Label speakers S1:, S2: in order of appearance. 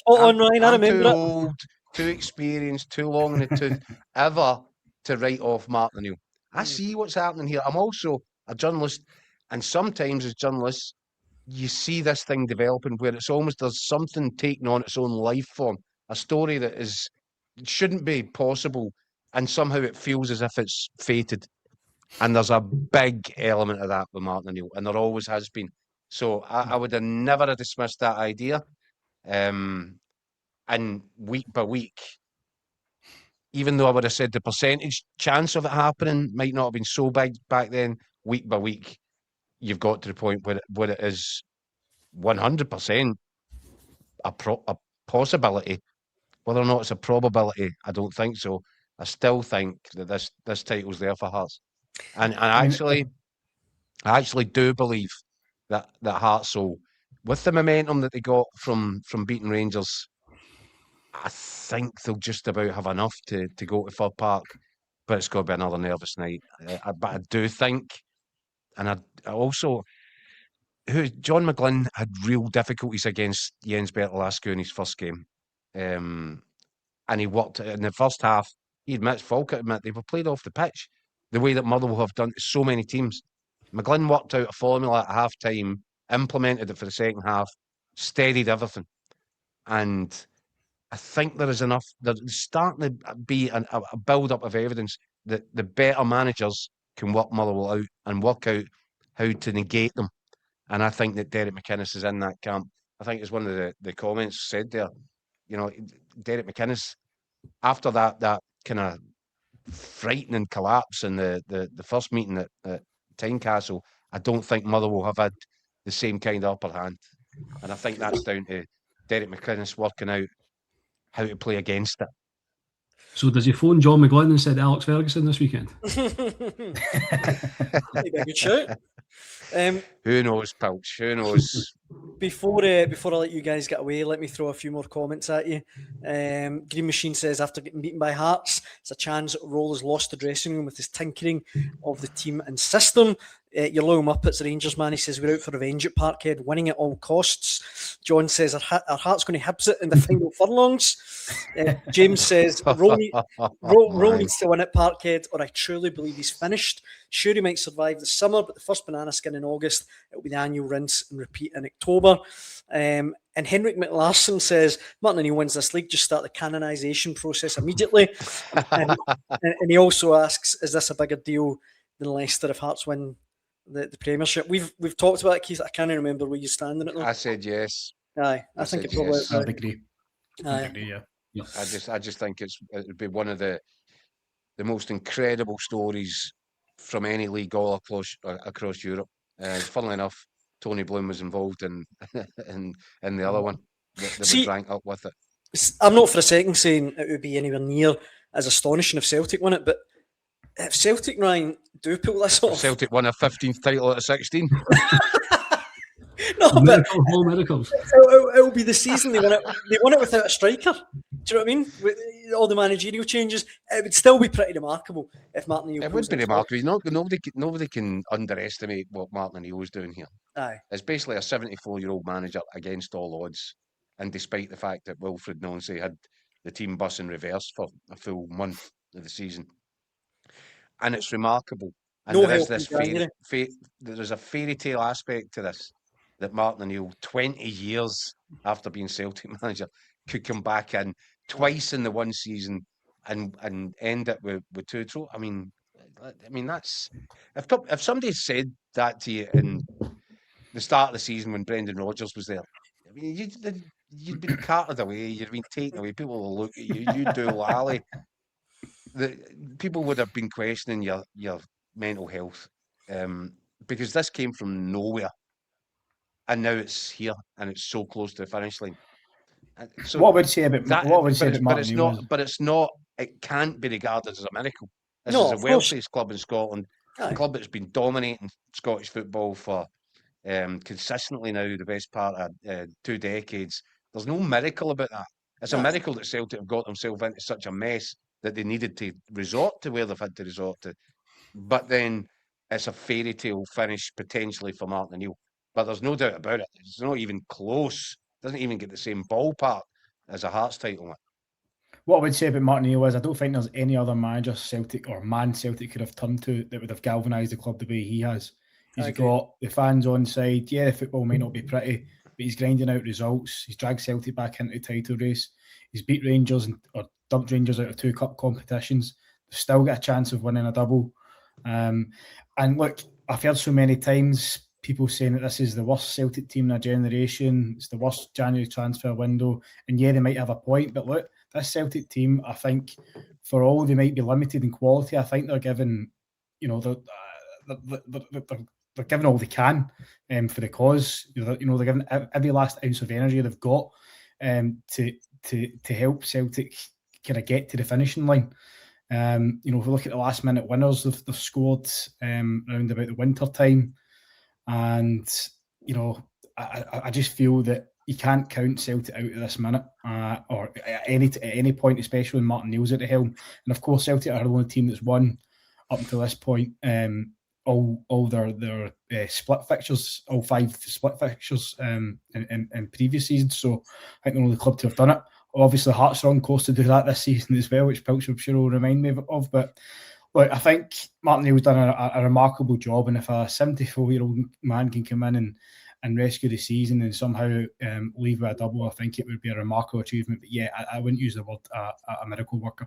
S1: spot on, Ryan. I remember
S2: too
S1: it.
S2: old, too experienced, too long in the tooth ever to write off Martin O'Neill. I see what's happening here. I'm also a journalist, and sometimes as journalists, you see this thing developing where it's almost there's something taking on its own life form, a story that shouldn't be possible, and somehow it feels as if it's fated. And there's a big element of that with Martin O'Neill, and there always has been. So I would have never have dismissed that idea. And week by week, even though I would have said the percentage chance of it happening might not have been so big back then, week by week, you've got to the point where it is 100% a possibility. Whether or not it's a probability, I don't think so. I still think that this title's there for Hearts. And I actually do believe that Hearts will, with the momentum that they got from beating Rangers, I think they'll just about have enough to go to Fir Park, but it's got to be another nervous night. But I do think, and I also, John McGlynn had real difficulties against Jens Bertolascu in his first game, and he worked in the first half. He admits, Falkett admit, they were played off the pitch the way that Motherwell have done to so many teams. McGlynn worked out a formula at half time, implemented it for the second half, steadied everything, and I think there is enough. There's starting to be a build-up of evidence that the better managers can work Motherwell out and work out how to negate them. And I think that Derek McInnes is in that camp. I think as one of the comments said there, Derek McInnes, after that kind of frightening collapse in the first meeting at Tynecastle, I don't think Motherwell have had the same kind of upper hand. And I think that's down to Derek McInnes working out how to play against it.
S3: So does he phone John McGlynn instead of Alex Ferguson this weekend?
S1: That'd be a good shout.
S2: Who knows, Pilch? Who knows?
S1: Before I let you guys get away, let me throw a few more comments at you. Green Machine says, after getting beaten by Hearts, it's a chance Roll has lost the dressing room with his tinkering of the team and system. Your low Muppets Rangers man, he says, we're out for revenge at Parkhead, winning at all costs. John says, our Heart's going to Hibs it in the final furlongs. James says, Roll needs to win at Parkhead, or I truly believe he's finished. Sure, he might survive the summer, but the first banana skin in August, it'll be the annual rinse and repeat in October. And Henrik McLarson says, Martin O'Neill wins this league, just start the canonisation process immediately. and he also asks, is this a bigger deal than Leicester if Hearts win the Premiership? We've talked about it, Keith. I can't remember where you stand in it though.
S2: I said yes.
S1: Aye, I think it probably
S4: yes. I'd agree.
S1: Aye.
S4: Yeah.
S2: I just think it would be one of the most incredible stories from any league all across Europe. Funnily enough, Tony Bloom was involved in the other one that was ranked up with it.
S1: I'm not for a second saying it would be anywhere near as astonishing if Celtic won it, but if Celtic, Ryan, do pull this off...
S2: Celtic won a 15th title out of 16.
S1: No, but
S3: miracles.
S1: It'll be the season they won it. They won it without a striker. Do you know what I mean? With all the managerial changes, it would still be pretty remarkable if Martin O'Neill.
S2: It would be remarkable. Nobody can underestimate what Martin O'Neill was doing here.
S1: Aye,
S2: it's basically a 74-year-old manager against all odds, and despite the fact that Wilfred Nonsey had the team bus in reverse for a full month of the season, and it's remarkable. And there is this there's a fairy tale aspect to this. That Martin O'Neill, 20 years after being Celtic manager, could come back in twice in the one season and end it with two trophies. I mean that's if somebody said that to you in the start of the season when Brendan Rodgers was there, I mean you'd been carted away, you'd been taken away. People will look at you, you do lally. People would have been questioning your mental health because this came from nowhere. And now it's here, and it's so close to the finish line. So
S4: what would you say about that? What would you say about
S2: Martin? But it's not. It can't be regarded as a miracle. This is the wealthiest club in Scotland, a club that's been dominating Scottish football for consistently now the best part of 2 decades. There's no miracle about that. It's a miracle that Celtic have got themselves into such a mess that they needed to resort to where they've had to resort to. But then it's a fairy tale finish potentially for Martin O'Neill. But there's no doubt about it. It's not even close. Doesn't even get the same ballpark as a Hearts title.
S4: What I would say about Martin O'Neill is I don't think there's any other manager Celtic or man Celtic could have turned to that would have galvanised the club the way he has. He's got the fans on side. Yeah, the football might not be pretty, but he's grinding out results. He's dragged Celtic back into the title race. He's beat Rangers or dumped Rangers out of 2 cup competitions. They've still got a chance of winning a double. And look, I've heard so many times people saying that this is the worst Celtic team in a generation. It's the worst January transfer window. And yeah, they might have a point, but look, this Celtic team, I think, for all they might be limited in quality, I think they're given, they're giving all they can for the cause. They're giving every last ounce of energy they've got to help Celtic kind of get to the finishing line. If we look at the last minute winners they've scored around about the winter time, and I just feel that you can't count Celtic out of this minute or at any point, especially when Martin O'Neill's at the helm. And of course, Celtic are the only team that's won up until this point all their split fixtures, all 5 split fixtures in previous seasons. So I think they're the only club to have done it. Obviously, Hearts are on course to do that this season as well, which Pilch I'm sure will remind me of. But look, I think Martin O'Neill's done a remarkable job, and if a 74-year-old man can come in and rescue the season and somehow leave with a double, I think it would be a remarkable achievement. But yeah, I wouldn't use the word a miracle worker.